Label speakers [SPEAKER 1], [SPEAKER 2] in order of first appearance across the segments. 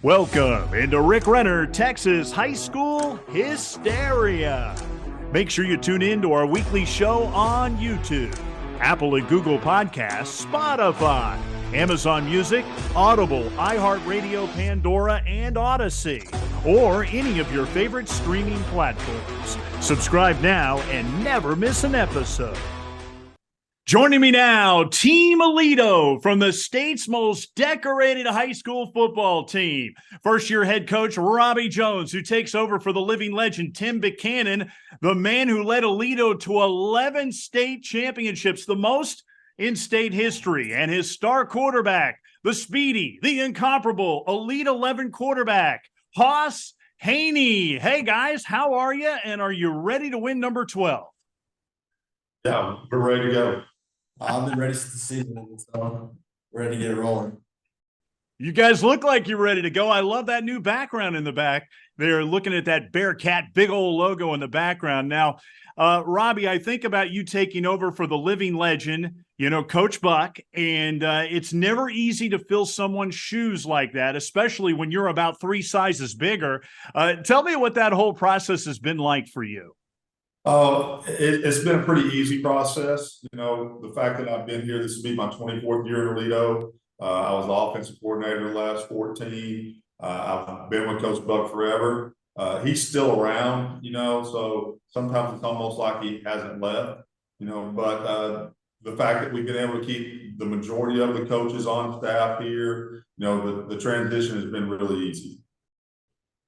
[SPEAKER 1] Welcome into Ric Renner, Texas High School Hysteria. Make sure you tune in to our weekly show on YouTube, Apple and Google Podcasts, Spotify, Amazon Music, Audible, iHeartRadio, Pandora, and Odyssey, or any of your favorite streaming platforms. Subscribe now and never miss an episode. Joining me now, Team Aledo from the state's most decorated high school football team. First-year head coach Robby Jones, who takes over for the living legend Tim Buchanan, the man who led Aledo to 11 state championships, the most in state history, and his star quarterback, the speedy, the incomparable Elite 11 quarterback, Hauss Hejny. Hey, guys, how are you, and are you ready to win number 12?
[SPEAKER 2] Yeah, we're ready to go.
[SPEAKER 3] I've been ready since the season, so ready to get it rolling.
[SPEAKER 1] You guys look like you're ready to go. I love that new background in the back. They're looking at that Bearcat big old logo in the background. Now, Robby, I think about you taking over for the living legend, Coach Buc, and it's never easy to fill someone's shoes like that, especially when you're about 3 sizes bigger. Tell me what that whole process has been like for you.
[SPEAKER 2] It's been a pretty easy process. The fact that I've been here, this will be my 24th year in Aledo. I was the offensive coordinator the last 14. I've been with Coach Buc forever. He's still around, so sometimes it's almost like he hasn't left, but the fact that we've been able to keep the majority of the coaches on staff here, the transition has been really easy.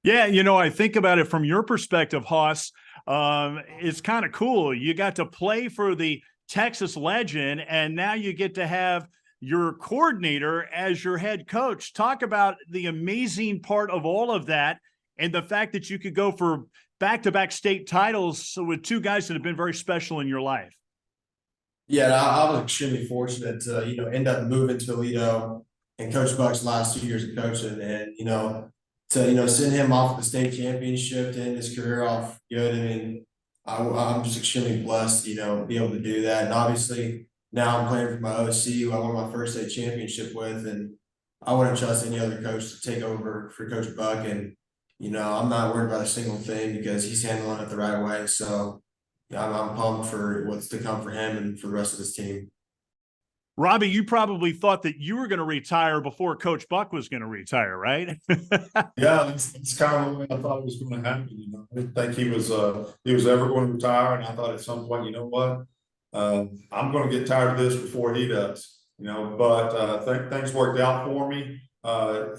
[SPEAKER 1] Yeah, I think about it from your perspective, Hauss. It's kind of cool. You got to play for the Texas legend, and now you get to have your coordinator as your head coach. Talk about the amazing part of all of that and the fact that you could go for back-to-back state titles with 2 guys that have been very special in your life.
[SPEAKER 3] Yeah, I was extremely fortunate to, end up moving to Aledo and Coach Buc's last 2 years of coaching, and, to send him off the state championship to end his career off good. I mean, I'm just extremely blessed, to be able to do that. And obviously now I'm playing for my OC, who I won my first state championship with, and I wouldn't trust any other coach to take over for Coach Buc. And I'm not worried about a single thing because he's handling it the right way. So I'm pumped for what's to come for him and for the rest of his team.
[SPEAKER 1] Robby, you probably thought that you were going to retire before Coach Buc was going to retire, right?
[SPEAKER 2] Yeah, it's kind of the way I thought it was going to happen. I didn't think he was ever going to retire, and I thought at some point, I'm going to get tired of this before he does. But things worked out for me.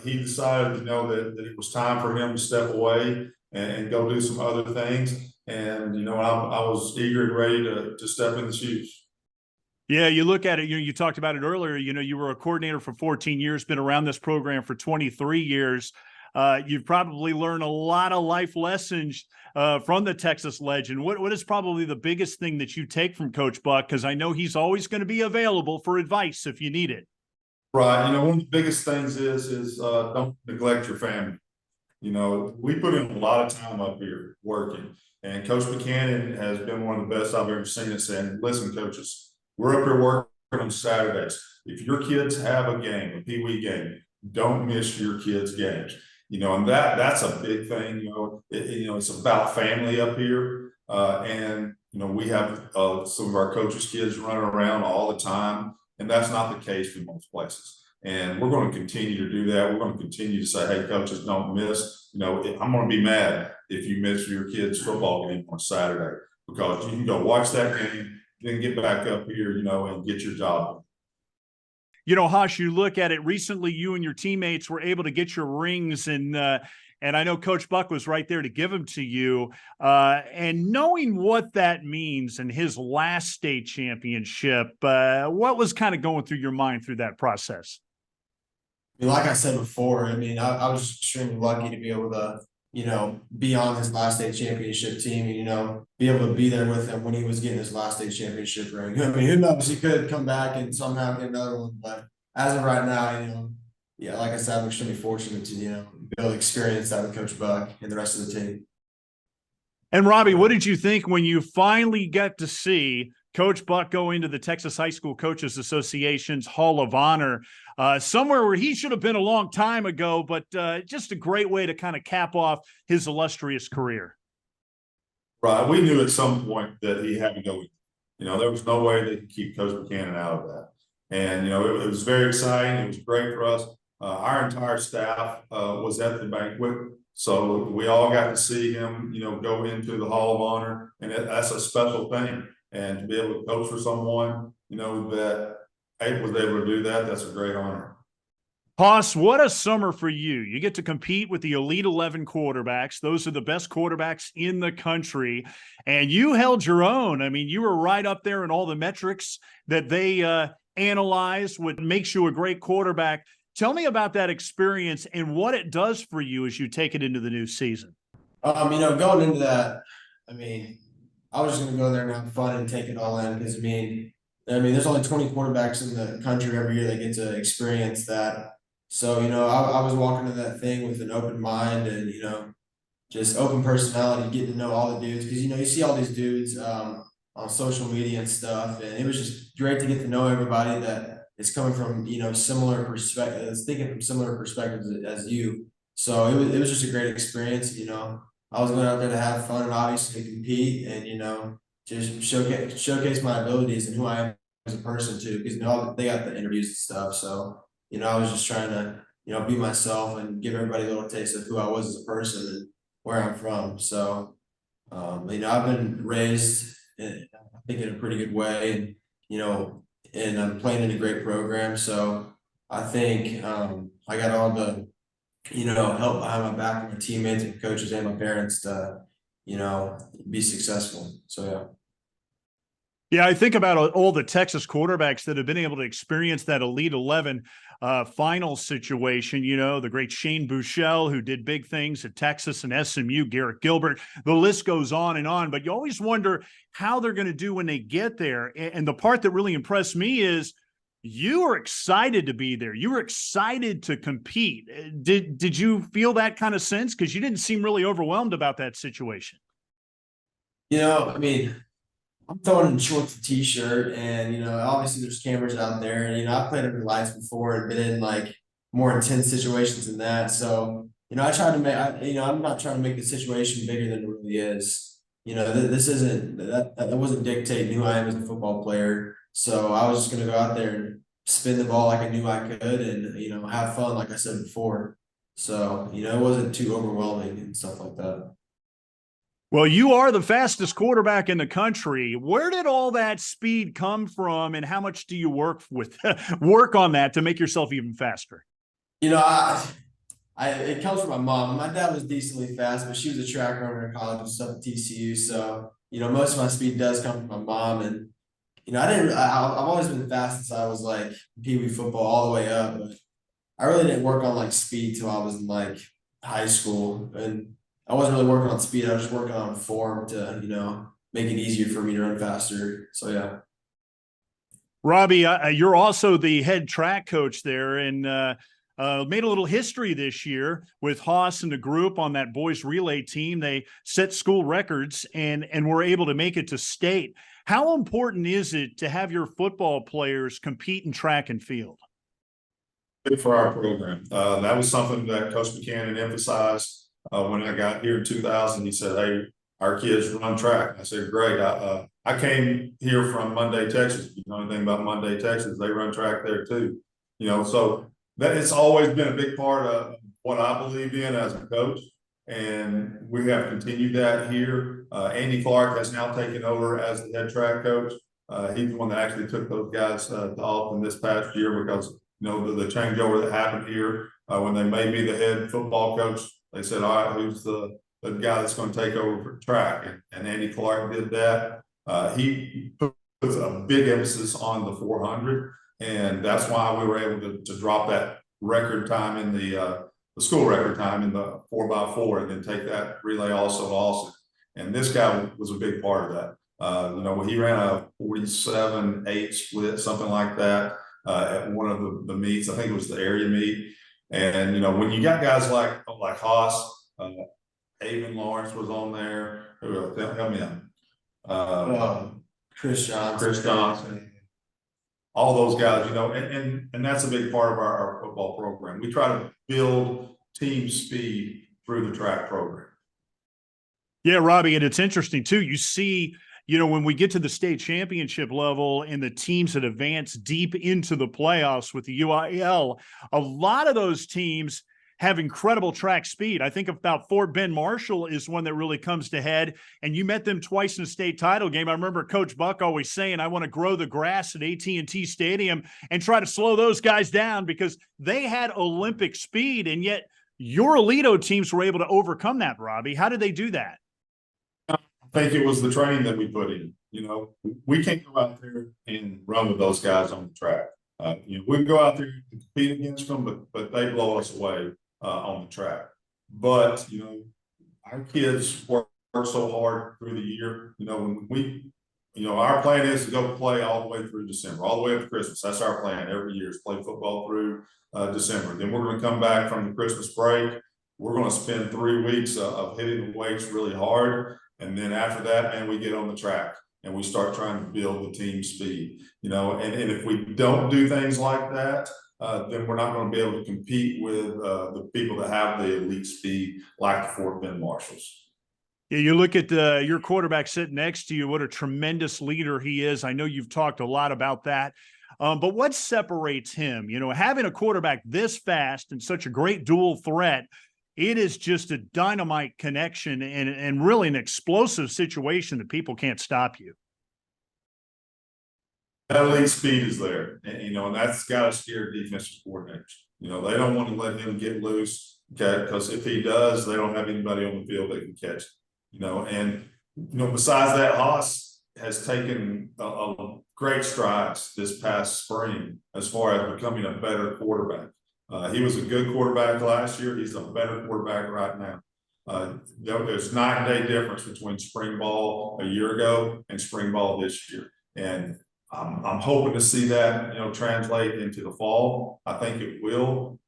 [SPEAKER 2] He decided, that it was time for him to step away and go do some other things. And I was eager and ready to step in the shoes.
[SPEAKER 1] Yeah, you look at it, you talked about it earlier, you were a coordinator for 14 years, been around this program for 23 years. You've probably learned a lot of life lessons from the Texas legend. What is probably the biggest thing that you take from Coach Buc? Because I know he's always going to be available for advice if you need it.
[SPEAKER 2] Right. One of the biggest things is don't neglect your family. We put in a lot of time up here working, and Coach Buchanan has been one of the best I've ever seen at saying, listen, coaches, we're up here working on Saturdays. If your kids have a game, a Pee-wee game, don't miss your kids' games. And that's a big thing. It's about family up here, and we have some of our coaches' kids running around all the time, and that's not the case in most places. And we're going to continue to do that. We're going to continue to say, hey, coaches, don't miss. I'm going to be mad if you miss your kids' football game on Saturday, because you can go watch that game, then get back up here, and get your job.
[SPEAKER 1] Hauss, you look at it recently, you and your teammates were able to get your rings, and I know Coach Buc was right there to give them to you. And knowing what that means in his last state championship, what was kind of going through your mind through that process?
[SPEAKER 3] Like I said before, I was extremely lucky to be able to, be on his last state championship team and, be able to be there with him when he was getting his last state championship ring. Who knows, he could come back and somehow get another one, but as of right now, like I said, I'm extremely fortunate to, be able to experience that with Coach Buc and the rest of the team.
[SPEAKER 1] And Robby, what did you think when you finally got to see Coach Buc going to the Texas High School Coaches Association's Hall of Honor, somewhere where he should have been a long time ago, but just a great way to kind of cap off his illustrious career.
[SPEAKER 2] Right. We knew at some point that he had to go. There was no way they could keep Coach Buchanan out of that. And, it was very exciting. It was great for us. Our entire staff was at the banquet. So we all got to see him, go into the Hall of Honor. And that's a special thing. And to be able to coach for someone, that was able to do that, that's a great honor.
[SPEAKER 1] Hauss, what a summer for you. You get to compete with the Elite 11 quarterbacks. Those are the best quarterbacks in the country. And you held your own. I mean, you were right up there in all the metrics that they analyze what makes you a great quarterback. Tell me about that experience and what it does for you as you take it into the new season.
[SPEAKER 3] Going into that, I was just going to go there and have fun and take it all in because, there's only 20 quarterbacks in the country every year that get to experience that. So, I was walking to that thing with an open mind and, just open personality, getting to know all the dudes. Because, you see all these dudes on social media and stuff. And it was just great to get to know everybody that is coming from, similar perspectives, thinking from similar perspectives as you. So it was just a great experience. I was going out there to have fun and obviously compete and, just showcase my abilities and who I am as a person too. Because, they got the interviews and stuff. So, I was just trying to, be myself and give everybody a little taste of who I was as a person and where I'm from. So, I've been raised, I think, in a pretty good way, and I'm playing in a great program. So I think I got all the, help behind my back from my teammates and coaches and my parents to, be successful. So, yeah.
[SPEAKER 1] Yeah, I think about all the Texas quarterbacks that have been able to experience that Elite 11 final situation. The great Shane Buechele, who did big things at Texas and SMU, Garrett Gilbert. The list goes on and on, but you always wonder how they're going to do when they get there. And the part that really impressed me is you were excited to be there. You were excited to compete. Did you feel that kind of sense? Because you didn't seem really overwhelmed about that situation.
[SPEAKER 3] I'm throwing in shorts and t-shirt and, obviously there's cameras out there and, I've played under lights before and been in like more intense situations than that. So, I try to make, I'm not trying to make the situation bigger than it really is. This isn't, that wasn't dictating who I am as a football player. So I was just going to go out there and spin the ball like I knew I could and, have fun, like I said before. So, it wasn't too overwhelming and stuff like that.
[SPEAKER 1] Well, you are the fastest quarterback in the country. Where did all that speed come from, and how much do you work on that to make yourself even faster?
[SPEAKER 3] It comes from my mom. My dad was decently fast, but she was a track runner in college and stuff at TCU. So, most of my speed does come from my mom. And, I've always been fast since I was like Pee Wee football all the way up. But I really didn't work on like speed till I was in like high school. And I wasn't really working on speed. I was just working on form to, make it easier for me to run faster. So, yeah.
[SPEAKER 1] Robby, you're also the head track coach there and made a little history this year with Hauss and the group on that boys relay team. They set school records and were able to make it to state. How important is it to have your football players compete in track and field?
[SPEAKER 2] Good for our program. That was something that Coach Buchanan emphasized. When I got here in 2000, he said, "Hey, our kids run track." I said, "Great." I came here from Monday, Texas. You know anything about Monday, Texas? They run track there too. So that it's always been a big part of what I believe in as a coach, and we have continued that here. Andy Clark has now taken over as the head track coach. He's the one that actually took those guys to Alton this past year because the changeover that happened here when they made me the head football coach. They said, "All right, who's the guy that's going to take over for track?" And Andy Clark did that. He puts a big emphasis on the 400, and that's why we were able to drop that record time in the school record time in the 4x4, and then take that relay also to Austin. And this guy was a big part of that. He ran a 47-8 split, something like that, at one of the meets. I think it was the area meet. And when you got guys like Hauss, Haven Lawrence was on there. Help me out.
[SPEAKER 3] Chris
[SPEAKER 2] Chris Johnson, all those guys, and that's a big part of our football program. We try to build team speed through the track program.
[SPEAKER 1] Yeah, Robby, and it's interesting too. You see, when we get to the state championship level and the teams that advance deep into the playoffs with the UIL, a lot of those teams have incredible track speed. I think about Fort Bend Marshall is one that really comes to head, and you met them twice in a state title game. I remember Coach Buc always saying, I want to grow the grass at AT&T Stadium and try to slow those guys down because they had Olympic speed, and yet your Aledo teams were able to overcome that, Robby. How did they do that?
[SPEAKER 2] I think it was the training that we put in. We can't go out there and run with those guys on the track. We can go out there and compete against them, but they blow us away on the track. But our kids work so hard through the year. When we, our plan is to go play all the way through December, all the way up to Christmas. That's our plan every year, is play football through December. Then we're going to come back from the Christmas break. We're going to spend 3 weeks of hitting the weights really hard. And then after that, man, we get on the track and we start trying to build the team speed, and if we don't do things like that, then we're not going to be able to compete with the people that have the elite speed like the Fort Bend Marshalls.
[SPEAKER 1] Yeah, you look at your quarterback sitting next to you, what a tremendous leader he is. I know you've talked a lot about that. But what separates him? Having a quarterback this fast and such a great dual threat, it is just a dynamite connection and really an explosive situation that people can't stop you.
[SPEAKER 2] That elite speed is there, and that's got to scare defensive coordinators. They don't want to let him get loose, okay? Because if he does, they don't have anybody on the field that can catch him. Besides that, Hauss has taken a great strides this past spring as far as becoming a better quarterback. He was a good quarterback last year. He's a better quarterback right now. There's night and day difference between spring ball a year ago and spring ball this year. And I'm hoping to see that, translate into the fall. I think it will.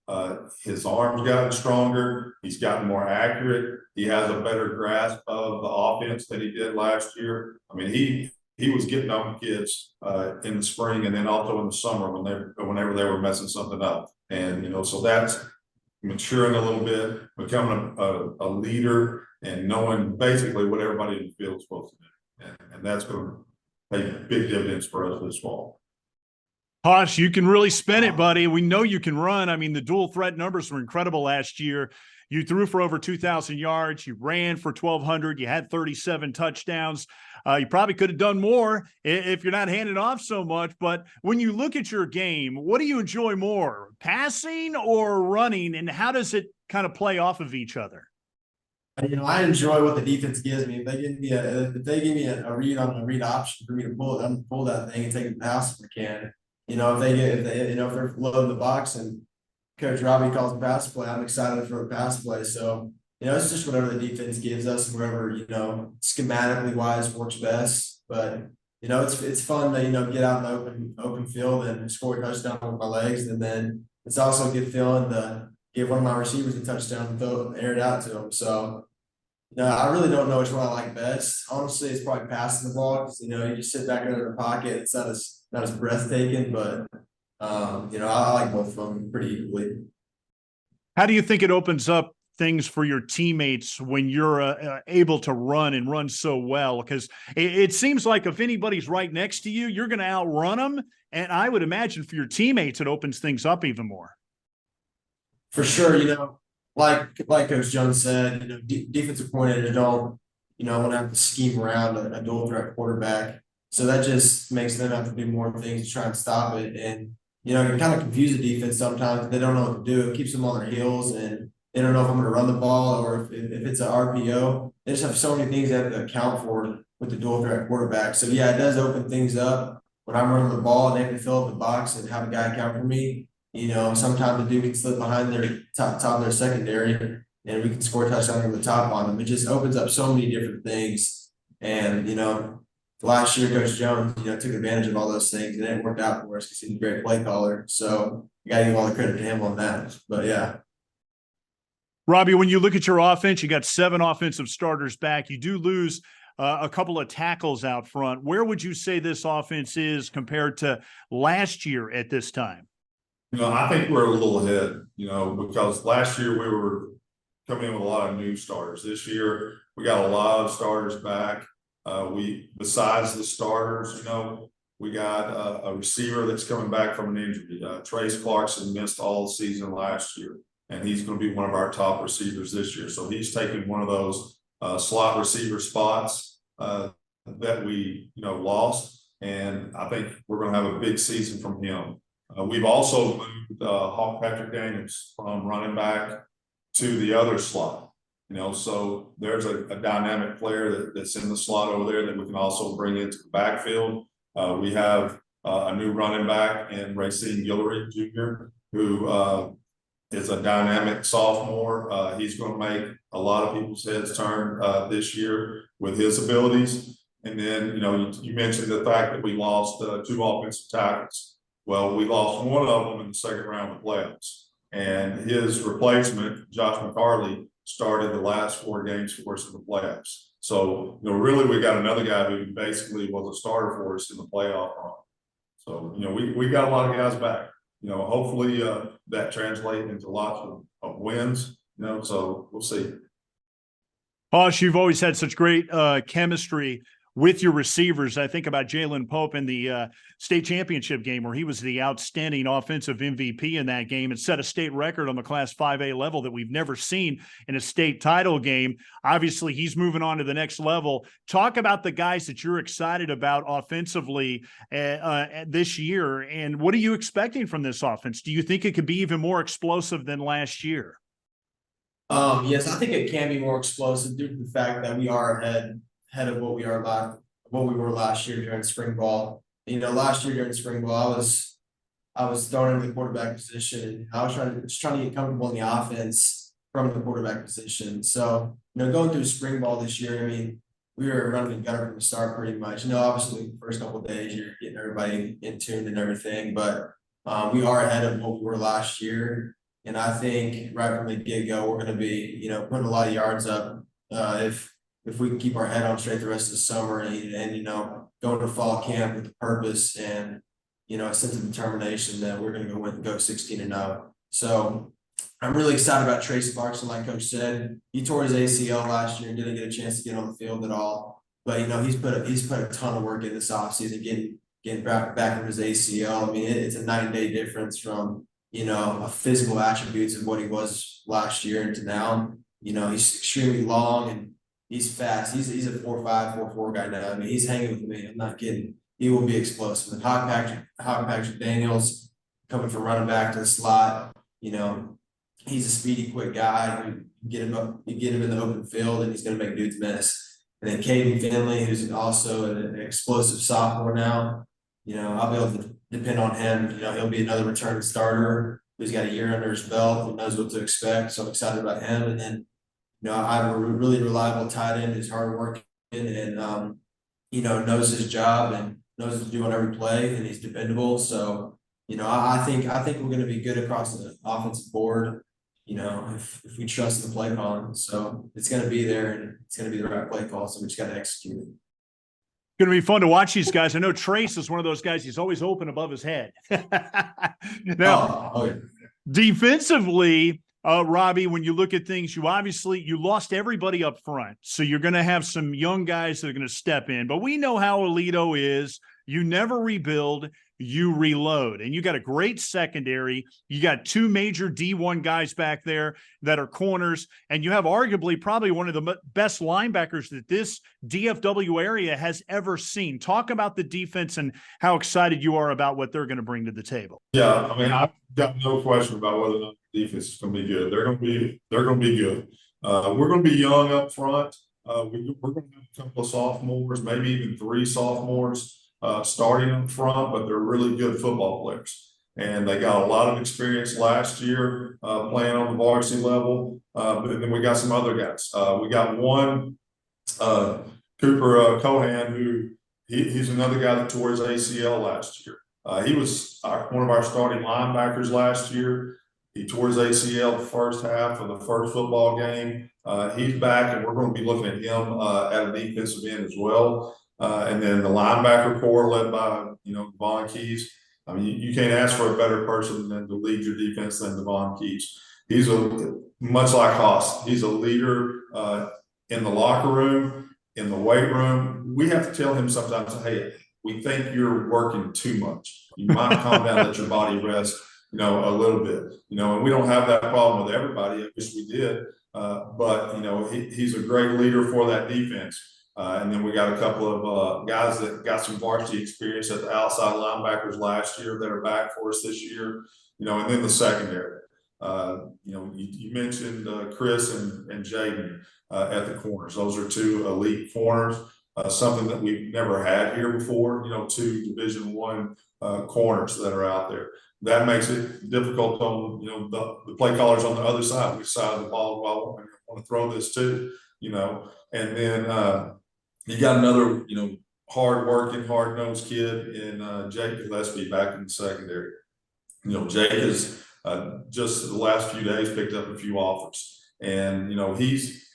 [SPEAKER 2] His arm's gotten stronger. He's gotten more accurate. He has a better grasp of the offense than he did last year. I mean, he was getting on kids in the spring and then also in the summer whenever they were messing something up. And, so that's maturing a little bit, becoming a leader and knowing basically what everybody in the field is supposed to do. And that's going to pay big dividends for us this fall.
[SPEAKER 1] Hauss, you can really spin it, buddy. We know you can run. I mean, the dual threat numbers were incredible last year. You threw for over 2,000 yards. You ran for 1,200. You had 37 touchdowns. You probably could have done more if you're not handing off so much. But when you look at your game, what do you enjoy more, passing or running? And how does it kind of play off of each other?
[SPEAKER 3] I enjoy what the defense gives me. If they give me a read on a read option for me to pull it, I'm gonna pull that thing and take it pass if I can. If they're loading the box and Coach Robby calls a pass play, I'm excited for a pass play. So, it's just whatever the defense gives us, wherever, schematically wise works best. But, it's fun to, get out in the open field and score a touchdown with my legs. And then it's also a good feeling to give one of my receivers a touchdown and air it out to him. So, I really don't know which one I like best. Honestly, it's probably passing the ball because, you just sit back there in the pocket. It's not as breathtaking, but I like both of them pretty equally.
[SPEAKER 1] How do you think it opens up things for your teammates when you're able to run so well? Because it seems like if anybody's right next to you, you're going to outrun them. And I would imagine for your teammates, it opens things up even more.
[SPEAKER 3] For sure, like Coach Jones said, defensive coordinators don't, want to have to scheme around a dual threat quarterback. So that just makes them have to do more things to try and stop it. And, you kind of confuse the defense sometimes. They don't know what to do. It keeps them on their heels and they don't know if I'm going to run the ball or if it's an RPO. They just have so many things they have to account for with the dual threat quarterback. So, yeah, it does open things up when I'm running the ball and they can fill up the box and have a guy account for me. Sometimes the dude can slip behind their top of their secondary and we can score a touchdown over the top on them. It just opens up so many different things. And, last year, Coach Jones, took advantage of all those things and it worked out for us because he's a great play caller. So you got to give all the credit to him on that. But, yeah.
[SPEAKER 1] Robby, when you look at your offense, you got 7 offensive starters back. You do lose a couple of tackles out front. Where would you say this offense is compared to last year at this time?
[SPEAKER 2] I think we're a little ahead, because last year we were coming in with a lot of new starters. This year we got a lot of starters back. Besides the starters, we got a receiver that's coming back from an injury. Trace Clarkson missed all the season last year, and he's going to be one of our top receivers this year. So he's taking one of those slot receiver spots that we, lost, and I think we're going to have a big season from him. We've also moved Patrick Daniels from running back to the other slot. So there's a dynamic player that's in the slot over there that we can also bring into the backfield. We have a new running back in Racine Guillory Jr., who is a dynamic sophomore. He's going to make a lot of people's heads turn this year with his abilities. And then, you mentioned the fact that we lost 2 offensive tackles. Well, we lost one of them in the second round of the playoffs. And his replacement, Josh McCarley, started the last 4 games for us in the playoffs. So, really, we got another guy who basically was a starter for us in the playoff run. So, we got a lot of guys back. Hopefully that translates into lots of wins, so we'll see.
[SPEAKER 1] Hauss, you've always had such great chemistry with your receivers. I think about Jaden Pope in the state championship game where he was the outstanding offensive MVP in that game and set a state record on the Class 5A level that we've never seen in a state title game. Obviously, he's moving on to the next level. Talk about the guys that you're excited about offensively this year, and what are you expecting from this offense? Do you think it could be even more explosive than last year?
[SPEAKER 3] Yes, I think it can be more explosive due to the fact that we are ahead of what we were last year during spring ball. Last year during spring ball, I was thrown into the quarterback position, and I was trying to get comfortable in the offense from the quarterback position. So, going through spring ball this year, we were running the gutter from the start pretty much. Obviously the first couple of days you're getting everybody in tune and everything, but we are ahead of what we were last year. And I think right from the get-go, we're going to be, putting a lot of yards up if we can keep our head on straight the rest of the summer and going to fall camp with a purpose and, a sense of determination that we're going to go 16-0. So I'm really excited about Trace Clarkson. Like Coach said, he tore his ACL last year and didn't get a chance to get on the field at all. But, he's put a ton of work in this offseason, getting back from his ACL. It's a 9-day difference from, physical attributes of what he was last year into now. He's extremely long and he's fast. He's a 4.5, 4.4 guy now. He's hanging with me. I'm not kidding. He will be explosive. And Patrick Daniels coming from running back to the slot. He's a speedy, quick guy. You get him in the open field, and he's going to make dudes miss. And then Caden Finley, who's also an explosive sophomore now. I'll be able to depend on him. He'll be another returning starter who's got a year under his belt and knows what to expect. So I'm excited about him. And then I have a really reliable tight end who's hardworking and knows his job and knows what to do on every play, and he's dependable. So, I think we're going to be good across the offensive board, if we trust the play calling. So it's going to be there, and it's going to be the right play call. So we just got to execute it.
[SPEAKER 1] Going to be fun to watch these guys. I know Trace is one of those guys. He's always open above his head. Now, defensively, Robby, when you look at things, you lost everybody up front. So you're going to have some young guys that are going to step in. But we know how Aledo is. You never rebuild, you reload. And you got a great secondary. You got 2 major D1 guys back there that are corners. And you have arguably probably one of the best linebackers that this DFW area has ever seen. Talk about the defense and how excited you are about what they're going to bring to the table.
[SPEAKER 2] Yeah, I've got no question about whether or not the defense is going to be good. They're going to be good. We're going to be young up front. We're going to have a couple of sophomores, maybe even 3 sophomores starting up front, but they're really good football players. And they got a lot of experience last year playing on the varsity level. But then we got some other guys. We got one, Cooper Cohan, who he's another guy that tore his ACL last year. He was one of our starting linebackers last year. He tore his ACL the first half of the first football game. He's back, and we're going to be looking at him at a defensive end as well. And then the linebacker core led by, Devon Keys. I mean, you can't ask for a better person than to lead your defense than Devon Keys. He's much like Hauss. He's a leader in the locker room, in the weight room. We have to tell him sometimes, hey, we think you're working too much. You might calm down, let your body rest, a little bit, and we don't have that problem with everybody. I wish we did. But he's a great leader for that defense. And then we got a couple of guys that got some varsity experience at the outside linebackers last year that are back for us this year, and then the secondary. You mentioned Chris and Jaden at the corners. Those are two elite corners, something that we've never had here before, two Division I corners that are out there. That makes it difficult on, the play callers on the other side, which side of the ball do I want to throw this to, and then you got another, hard-working, hard-nosed kid in Jake Gillespie back in the secondary. Jake has just the last few days picked up a few offers, and he's,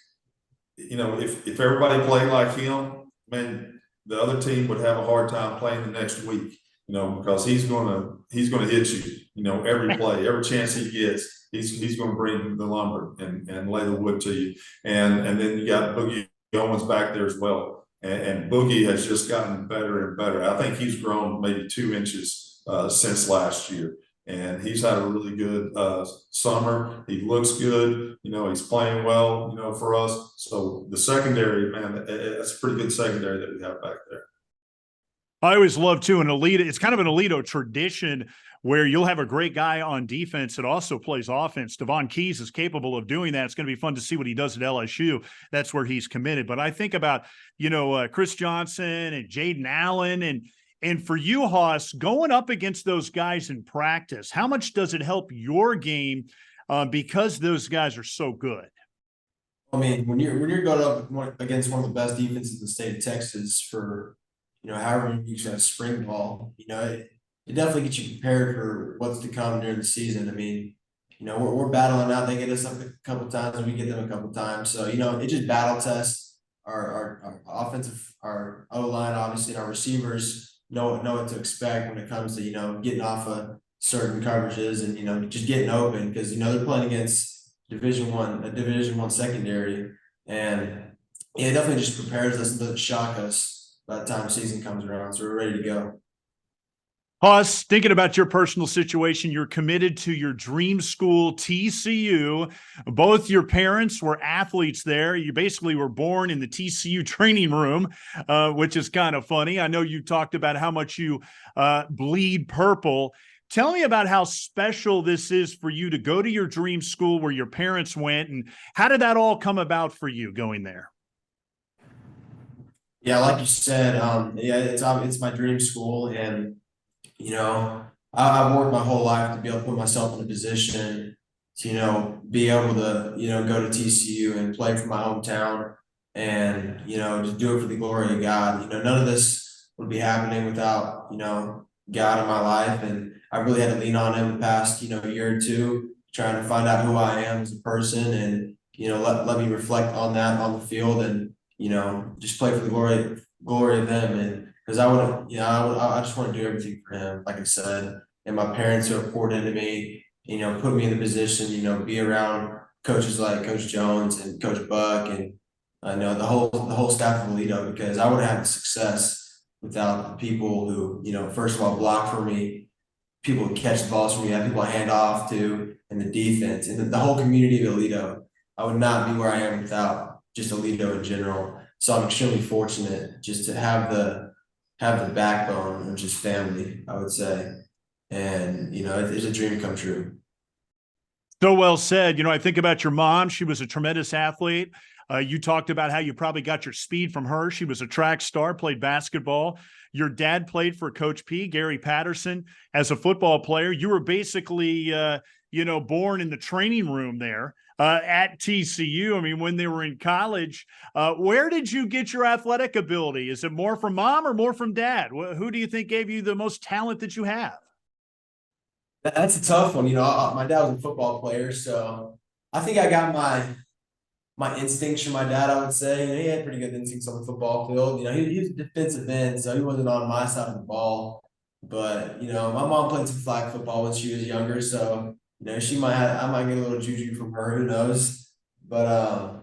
[SPEAKER 2] if everybody played like him, man, the other team would have a hard time playing the next week. Because he's gonna hit you, every play, every chance he gets, he's gonna bring the lumber and lay the wood to you. And then you got Boogie Owens back there as well. And Boogie has just gotten better and better. I think he's grown maybe 2 inches since last year. And he's had a really good summer. He looks good, he's playing well, for us. So the secondary, man, it's a pretty good secondary that we have back there.
[SPEAKER 1] I always love too an Aledo. It's kind of an Aledo tradition where you'll have a great guy on defense that also plays offense. Devon Keys is capable of doing that. It's going to be fun to see what he does at LSU. That's where he's committed. But I think about, Chris Johnson and Jaden Allen and for you, Hauss, going up against those guys in practice, how much does it help your game because those guys are so good?
[SPEAKER 3] I mean, when you're going up against one of the best defenses in the state of Texas for however many weeks at spring ball, it definitely gets you prepared for what's to come during the season. I mean, we're battling out. They get us up a couple of times, and we get them a couple of times. So, it just battle tests our offensive, our O-line, obviously, and our receivers know what to expect when it comes to, getting off of certain coverages and, just getting open because, they're playing against a Division I secondary. And it definitely just prepares us and doesn't shock us by the time the season comes around, so we're ready to go.
[SPEAKER 1] Hauss, thinking about your personal situation, you're committed to your dream school, TCU. Both your parents were athletes there. You basically were born in the TCU training room, which is kind of funny. I know you talked about how much you bleed purple. Tell me about how special this is for you to go to your dream school where your parents went, and how did that all come about for you going there?
[SPEAKER 3] Yeah, like you said, it's my dream school, and I've worked my whole life to be able to put myself in a position to be able to go to TCU and play for my hometown, and just do it for the glory of God. None of this would be happening without God in my life, and I really had to lean on Him the past year or two, trying to find out who I am as a person, and let me reflect on that on the field, and just play for the glory of Him. And because I just want to do everything for Him, like I said, and my parents who have poured into me, put me in the position, be around coaches like Coach Jones and Coach Buc, and I know the whole staff of Aledo, because I would have had success without the people who, first of all, block for me, people who catch the balls for me, have people I hand off to, and the defense, and the whole community of Aledo. I would not be where I am without just Aledo in general. So I'm extremely fortunate just to have the backbone of just family, I would say. And, it's a dream come true.
[SPEAKER 1] So well said. I think about your mom. She was a tremendous athlete. You talked about how you probably got your speed from her. She was a track star, played basketball. Your dad played for Coach P, Gary Patterson, as a football player. You were basically, born in the training room there at TCU. I mean, when they were in college, where did you get your athletic ability? Is it more from mom or more from dad? Who do you think gave you the most talent that you have?
[SPEAKER 3] That's a tough one. My dad was a football player, so I think I got my instincts from my dad, I would say. He had pretty good instincts on the football field. He was a defensive end, so he wasn't on my side of the ball. But, my mom played some flag football when she was younger, so, I might get a little juju from her, who knows? But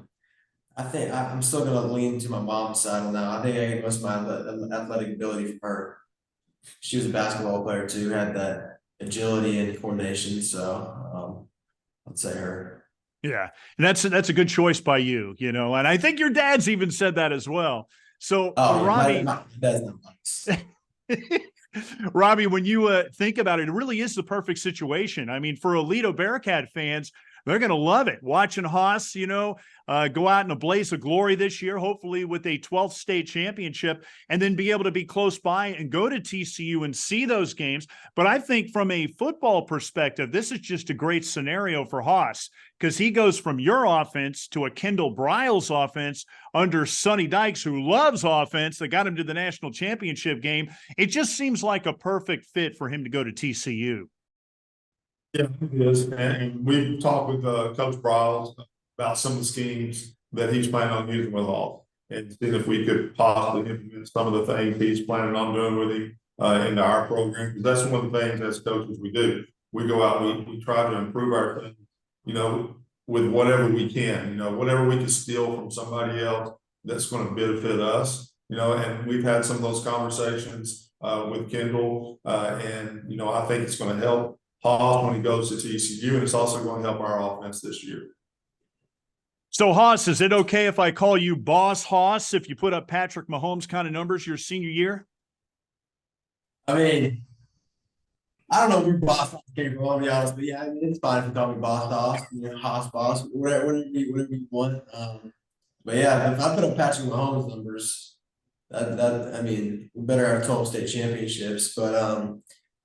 [SPEAKER 3] I think I'm still going to lean to my mom's side on that. I think I get most of my athletic ability from her. She was a basketball player too, had that agility and coordination, so I'd say her.
[SPEAKER 1] Yeah, and that's a good choice by you, and I think your dad's even said that as well. So,
[SPEAKER 3] Oh,
[SPEAKER 1] Robby,
[SPEAKER 3] that's not nice.
[SPEAKER 1] Robby, when you think about it, it really is the perfect situation. I mean, for Aledo Bearcat fans, they're going to love it. Watching Hauss, go out in a blaze of glory this year, hopefully with a 12th state championship, and then be able to be close by and go to TCU and see those games. But I think from a football perspective, this is just a great scenario for Hauss because he goes from your offense to a Kendall Briles offense under Sonny Dykes, who loves offense, that got him to the national championship game. It just seems like a perfect fit for him to go to TCU.
[SPEAKER 2] Yeah, it is. And we've talked with Coach Briles about some of the schemes that he's planning on using with Hauss and seeing if we could possibly implement some of the things he's planning on doing with him into our program. Because that's one of the things as coaches we do. We go out, we try to improve our thing, with whatever we can, whatever we can steal from somebody else that's going to benefit us, and we've had some of those conversations with Kendall, and, I think it's going to help Hauss when he goes to TCU, and it's also going to help our offense this year.
[SPEAKER 1] So, Hauss, is it okay if I call you Boss Hauss if you put up Patrick Mahomes kind of numbers your senior year?
[SPEAKER 3] I mean, I don't know where Boss Hauss came from, I'll be honest, but yeah, I mean, it's fine if you call me Boss Hauss, Hauss Boss, whatever you want. But yeah, if I put up Patrick Mahomes numbers, I mean, we better have 12 state championships, but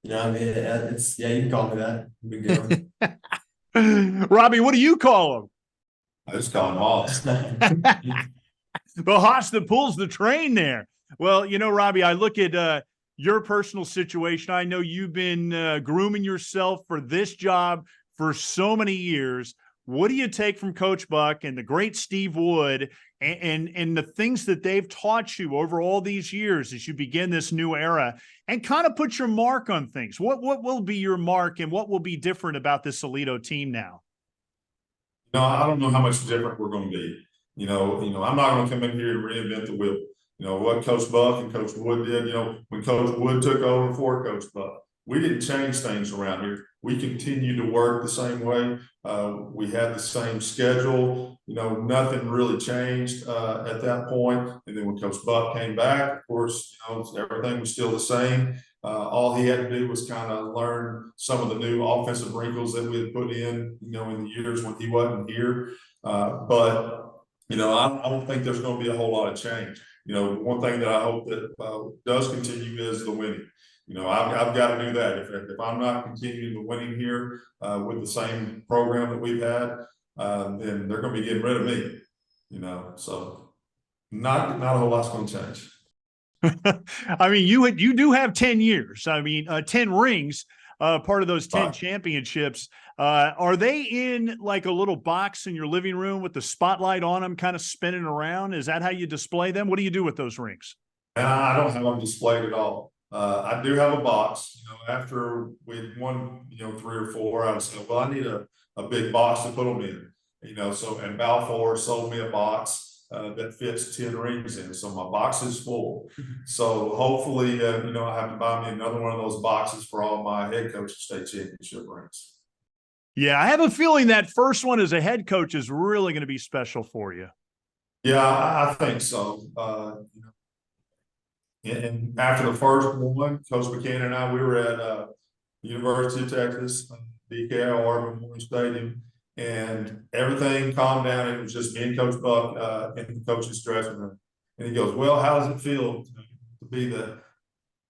[SPEAKER 3] it's, yeah, you can call me that. Big deal.
[SPEAKER 1] Robby, what do you call him?
[SPEAKER 2] I just call him Hauss.
[SPEAKER 1] The Hauss that pulls the train there. Well, Robby, I look at your personal situation. I know you've been grooming yourself for this job for so many years. What do you take from Coach Buc and the great Steve Wood and the things that they've taught you over all these years as you begin this new era and kind of put your mark on things? What will be your mark and what will be different about this Aledo team now?
[SPEAKER 2] I don't know how much different we're going to be. I'm not going to come in here and reinvent the wheel. What Coach Buc and Coach Wood did, when Coach Wood took over for Coach Buc, we didn't change things around here. We continued to work the same way. We had the same schedule. Nothing really changed at that point. And then when Coach Buc came back, of course, everything was still the same. All he had to do was kind of learn some of the new offensive wrinkles that we had put in the years when he wasn't here. But I don't think there's going to be a whole lot of change. One thing that I hope that does continue is the winning. I've got to do that. If I'm not continuing the winning here with the same program that we've had, then they're going to be getting rid of me. So not a whole lot's going to change.
[SPEAKER 1] I mean, you do have 10 years. I mean, 10 rings, part of those 10 championships. Are they in like a little box in your living room with the spotlight on them kind of spinning around? Is that how you display them? What do you do with those rings?
[SPEAKER 2] And I don't have them displayed at all. I do have a box, after we'd won, 3 or 4, I would say, well, I need a big box to put them in, and Balfour sold me a box that fits 10 rings in. So my box is full. So hopefully, I have to buy me another one of those boxes for all my head coach state championship rings.
[SPEAKER 1] Yeah, I have a feeling that first one as a head coach is really going to be special for you.
[SPEAKER 2] Yeah, I think so. And after the first one, Coach Buchanan and I, we were at University of Texas, DKR Memorial Stadium, and everything calmed down. It was just me and Coach Buc in the coach's dressing room. And he goes, well, how does it feel to be the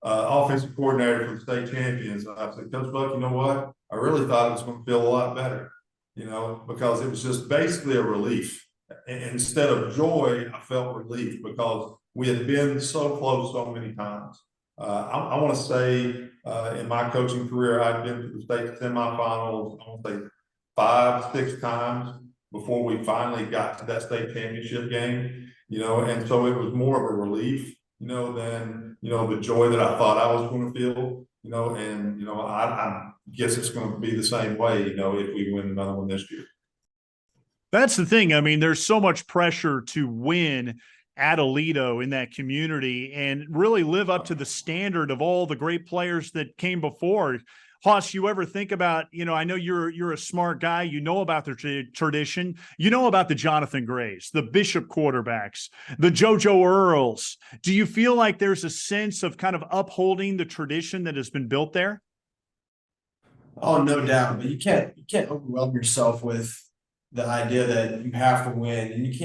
[SPEAKER 2] offensive coordinator for the state champions? And I said, Coach Buc, you know what? I really thought it was going to feel a lot better, because it was just basically a relief. And instead of joy, I felt relief because we had been so close so many times. I want to say In my coaching career, I've been to the state semifinals, I want to say 5, 6 times before we finally got to that state championship game, and so it was more of a relief, than, the joy that I thought I was going to feel, and, I guess it's going to be the same way, if we win another one this year.
[SPEAKER 1] That's the thing. I mean, there's so much pressure to win at Aledo in that community and really live up to the standard of all the great players that came before. Hauss, you ever think about, I know you're a smart guy, about the tradition, about the Jonathan Grays, the Bishop quarterbacks, the JoJo Earles. Do you feel like there's a sense of kind of upholding the tradition that has been built there?
[SPEAKER 3] Oh, no doubt, but you can't overwhelm yourself with the idea that you have to win, and you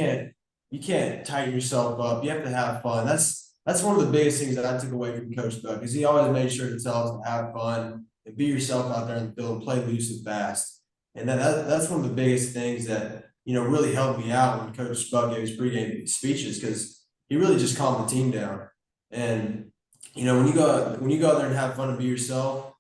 [SPEAKER 3] can't tighten yourself up. You have to have fun. That's one of the biggest things that I took away from Coach Buc, because he always made sure to tell us to have fun and be yourself out there in the field and play loose and fast. And that's one of the biggest things that, really helped me out when Coach Buc gave his pregame speeches, because he really just calmed the team down. And, when you go out there and have fun and be yourself,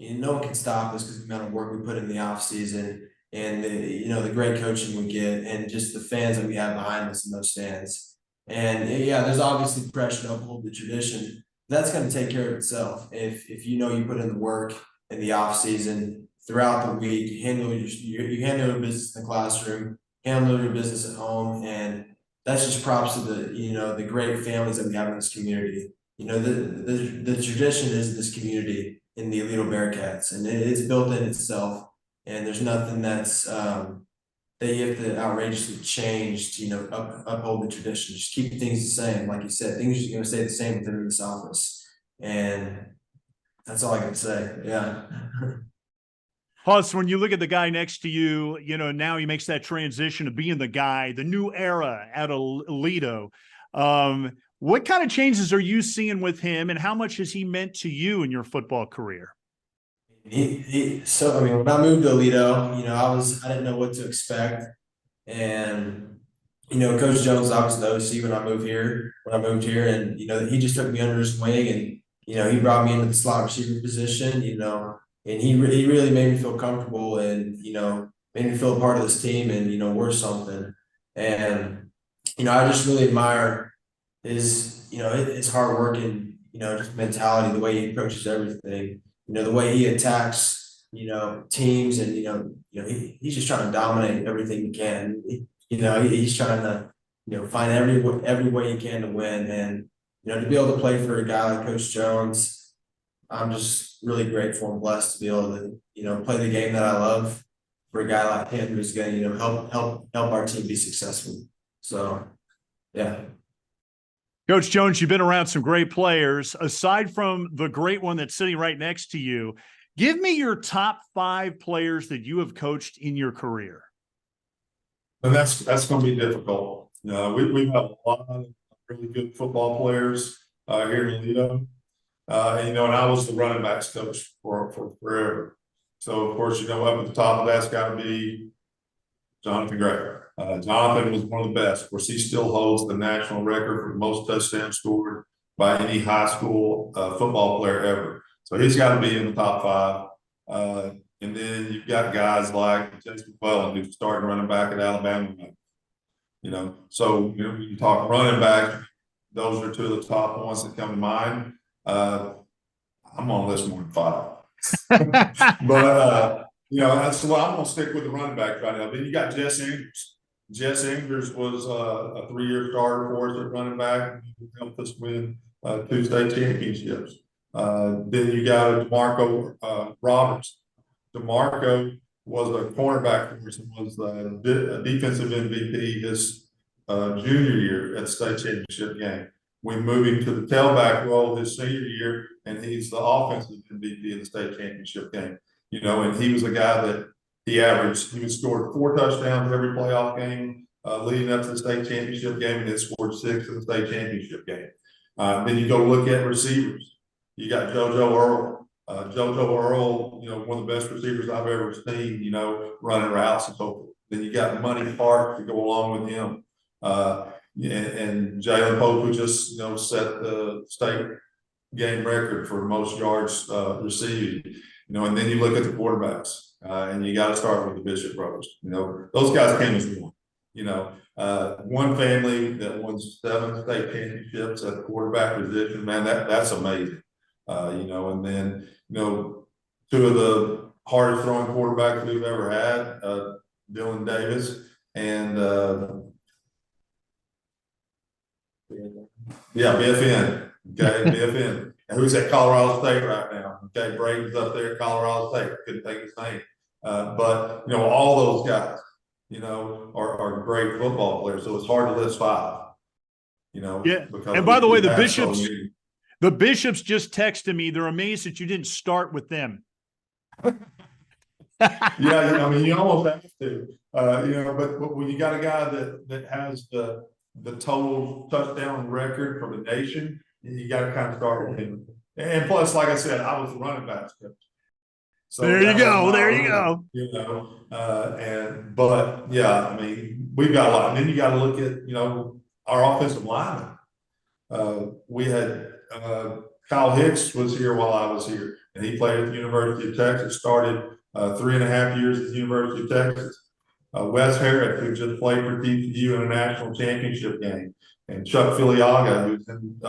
[SPEAKER 3] no one can stop us, because the amount of work we put in the off season and the great coaching we get and just the fans that we have behind us in those stands. And yeah, there's obviously pressure to uphold the tradition. That's going to take care of itself if you put in the work in the off season, throughout the week. You handle your business in the classroom, handle your business at home, and that's just props to the great families that we have in this community. The tradition is this community in the Aledo Bearcats, and it's built in itself, and there's nothing that's that you have to outrageously change to uphold the tradition. Just keep things the same. Like you said, things are going to stay the same within this office, and that's all I can say. Yeah.
[SPEAKER 1] Hauss, when you look at the guy next to you, now he makes that transition of being the guy, the new era at Aledo. What kind of changes are you seeing with him, and how much has he meant to you in your football career?
[SPEAKER 3] So when I moved to Aledo, I didn't know what to expect, and Coach Jones obviously the OC when I moved here, and he just took me under his wing, and he brought me into the slot receiver position, and he really made me feel comfortable, and made me feel a part of this team, and worth something. And I just really admire his hard work and just mentality, the way he approaches everything, the way he attacks teams, and he's just trying to dominate everything he can. He's trying to find every way he can to win, and to be able to play for a guy like Coach Jones, I'm just really grateful and blessed to be able to play the game that I love for a guy like him who's going to help our team be successful. So yeah.
[SPEAKER 1] Coach Jones, you've been around some great players. Aside from the great one that's sitting right next to you, give me your top 5 players that you have coached in your career.
[SPEAKER 2] And that's going to be difficult. We have a lot of really good football players here in Aledo. And I was the running backs coach for forever. So, of course, up at the top of that's got to be Jonathan Gray. Jonathan was one of the best. Of course, he still holds the national record for the most touchdowns scored by any high school football player ever. So he's got to be in the top 5. And then you've got guys like Jase McClellan, who's starting running back at Alabama. So you talk running back, those are 2 of the top ones that come to mind. I'm on this more than 5. But that's why I'm gonna stick with the running back right now. Then you got Jess Andrews. Jess Andrews was a 3-year starter for us at running back, and helped us win 2 state championships. Then you got DeMarco Roberts. DeMarco was a cornerback for us and was a defensive MVP his junior year at the state championship game. We moved him to the tailback role his senior year, and he's the offensive MVP of the state championship game. And he was a guy that he would score 4 touchdowns every playoff game leading up to the state championship game, and then scored 6 in the state championship game. Then you go look at receivers. You got JoJo Earle. JoJo Earle, one of the best receivers I've ever seen, running routes and so forth. Then you got Money Park to go along with him. And Jaden Pope, who just, set the state game record for most yards received. And then you look at the quarterbacks, and you got to start with the Bishop brothers. Those guys came as one. One family that won 7 state championships at the quarterback position, man, that's amazing. And then, 2 of the hardest throwing quarterbacks we've ever had, Dylan Davis and BFN. Okay, BFN. And who's at Colorado State right now? Okay, Braden's up there at Colorado State. I couldn't think of his name. But all those guys, are great football players. So it's hard to list 5.
[SPEAKER 1] Yeah.
[SPEAKER 2] Because
[SPEAKER 1] and by the way, the Bishops just texted me. They're amazed that you didn't start with them.
[SPEAKER 2] Yeah, you almost have to, but when you got a guy that has the total touchdown record for the nation, you got to kind of start with him. And plus, like I said, I was the running backs coach. So
[SPEAKER 1] there you go.
[SPEAKER 2] But yeah, we've got a lot. And then you got to look at, our offensive linemen. We had Kyle Hicks was here while I was here, and he played at the University of Texas, started 3.5 years at the University of Texas. Wes Harris, who just played for TCU in a national championship game, and Chuck Filiaga, who's in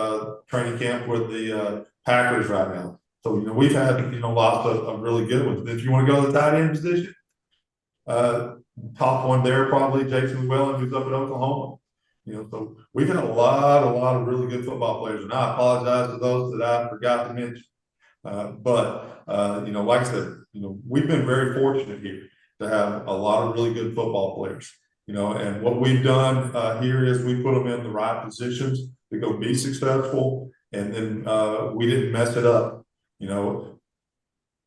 [SPEAKER 2] training camp with the Packers right now. So, we've had, lots of really good ones. If you want to go to the tight end position, top one there, probably Jase McClellan, who's up at Oklahoma. So we've had a lot of really good football players, and I apologize to those that I forgot to mention. But like I said, we've been very fortunate here to have a lot of really good football players. And what we've done here is we put them in the right positions to go be successful, and then we didn't mess it up.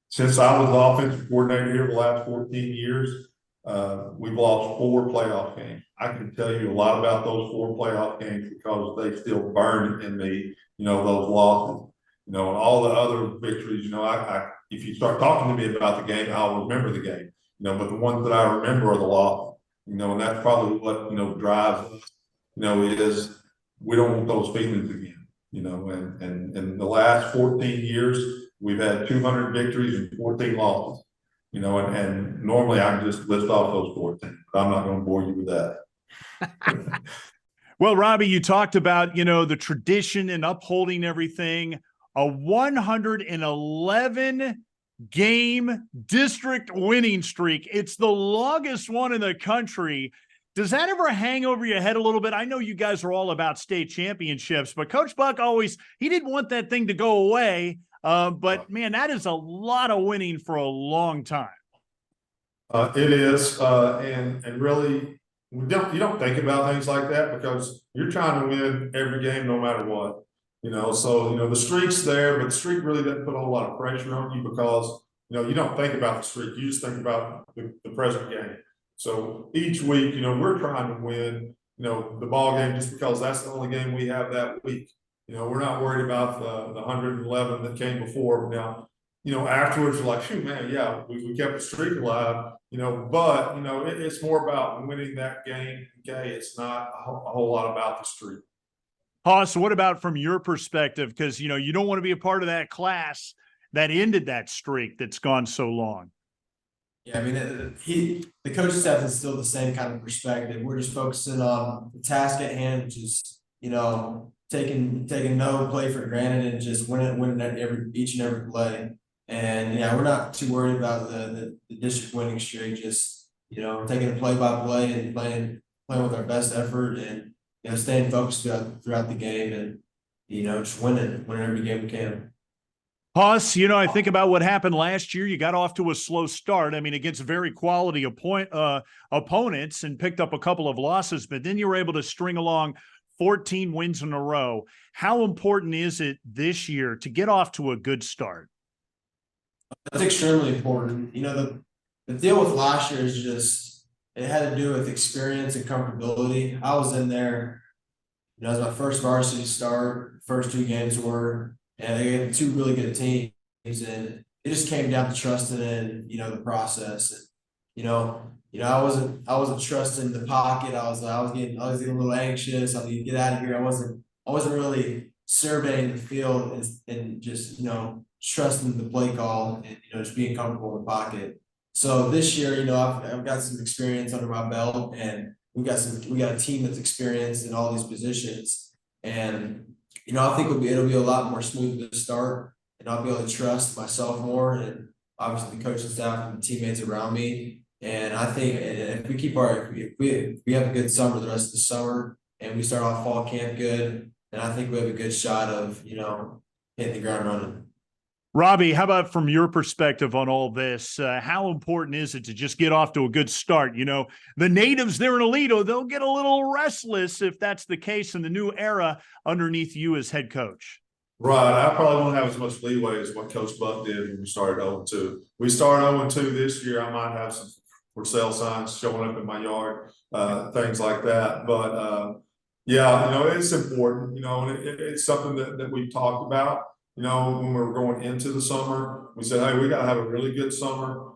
[SPEAKER 2] Since I was the offensive coordinator here the last 14 years, we've lost 4 playoff games. I can tell you a lot about those 4 playoff games because they still burn in me, those losses. And all the other victories, if you start talking to me about the game, I'll remember the game. But the ones that I remember are the losses. And that's probably what, drives us, is we don't want those feelings again. And in the last 14 years, we've had 200 victories and 14 losses. And normally I can just list off those 14, but I'm not going to bore you with that.
[SPEAKER 1] Well, Robby, you talked about, the tradition and upholding everything. A 111 game district winning streak. It's the longest one in the country. Does that ever hang over your head a little bit? I know you guys are all about state championships, but Coach Buc he didn't want that thing to go away. But man, that is a lot of winning for a long time.
[SPEAKER 2] It is, and really, you don't think about things like that because you're trying to win every game no matter what. So the streak's there, but the streak really doesn't put a whole lot of pressure on you because you don't think about the streak. You just think about the present game. So each week, we're trying to win, the ball game just because that's the only game we have that week. We're not worried about the 111 that came before. Now, afterwards, we're like, shoot, man, yeah, we kept the streak alive, but, it's more about winning that game. Okay. It's not a whole lot about the streak.
[SPEAKER 1] Hauss, what about from your perspective? Because, you don't want to be a part of that class that ended that streak that's gone so long.
[SPEAKER 3] Yeah, the coaching staff is still the same kind of perspective. We're just focusing on the task at hand, which is, taking no play for granted and just winning each and every play. And yeah, we're not too worried about the district winning streak. Just taking it play by play and playing with our best effort and staying focused throughout the game and just winning every game we can.
[SPEAKER 1] Hauss, I think about what happened last year. You got off to a slow start. Against very quality opponents and picked up a couple of losses, but then you were able to string along 14 wins in a row. How important is it this year to get off to a good start?
[SPEAKER 3] That's extremely important. The deal with last year is just, it had to do with experience and comfortability. I was in there, it was my first varsity start, first 2 games were, and they had 2 really good teams, and it just came down to trusting in, the process. And, I wasn't trusting the pocket. I was getting a little anxious. I was gonna get out of here. I wasn't really surveying the field and just, trusting the play call and, just being comfortable in the pocket. So this year, I've got some experience under my belt, and we got a team that's experienced in all these positions. And, I think it'll be a lot more smooth to start, and I'll be able to trust myself more, and obviously the coaching staff and the teammates around me. And I think if we keep if we have a good summer the rest of the summer, and we start off fall camp good, then I think we have a good shot of, hitting the ground running.
[SPEAKER 1] Robby, how about from your perspective on all this? How important is it to just get off to a good start? The natives there in Aledo, they'll get a little restless if that's the case in the new era underneath you as head coach.
[SPEAKER 2] Right. I probably won't have as much leeway as what Coach Buc did when we started 0-2. We started 0-2 this year. I might have some for sale signs showing up in my yard, things like that. But, it's important, and it's something that we've talked about. When we were going into the summer, we said, hey, we got to have a really good summer,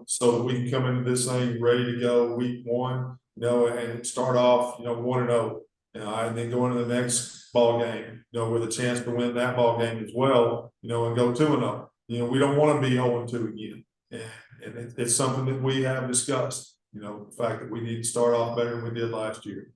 [SPEAKER 2] so that we can come into this thing ready to go week one, and start off, 1-0, and then go into the next ball game, with a chance to win that ball game as well, and go 2-0. We don't want to be 0-2 again. And it's something that we have discussed, the fact that we need to start off better than we did last year.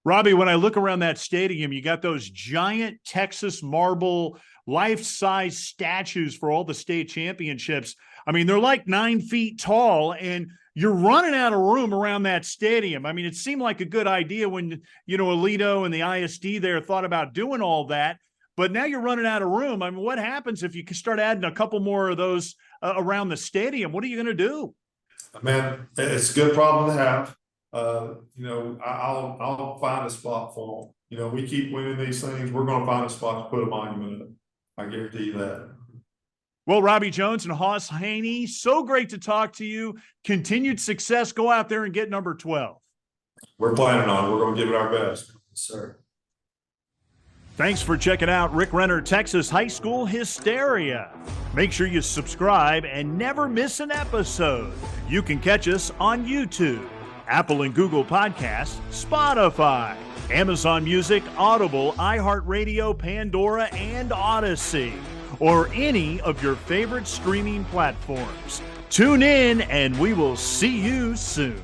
[SPEAKER 1] Robby, when I look around that stadium, you got those giant Texas marble life-size statues for all the state championships. I mean, they're like 9 feet tall, and you're running out of room around that stadium. I mean, it seemed like a good idea when, Aledo and the ISD there thought about doing all that, but now you're running out of room. I mean, what happens if you start adding a couple more of those around the stadium? What are you going to do?
[SPEAKER 2] Man, it's a good problem to have. I'll find a spot for them. We keep winning these things. We're going to find a spot to put a monument in. I guarantee you that.
[SPEAKER 1] Well, Robby Jones and Hauss Hejny, so great to talk to you. Continued success. Go out there and get number 12.
[SPEAKER 2] We're planning on it. We're going to give it our best.
[SPEAKER 3] Yes, sir.
[SPEAKER 1] Thanks for checking out Ric Renner, Texas High School Hysteria. Make sure you subscribe and never miss an episode. You can catch us on YouTube, Apple and Google Podcasts, Spotify, Amazon Music, Audible, iHeartRadio, Pandora, and Odyssey, or any of your favorite streaming platforms. Tune in, and we will see you soon.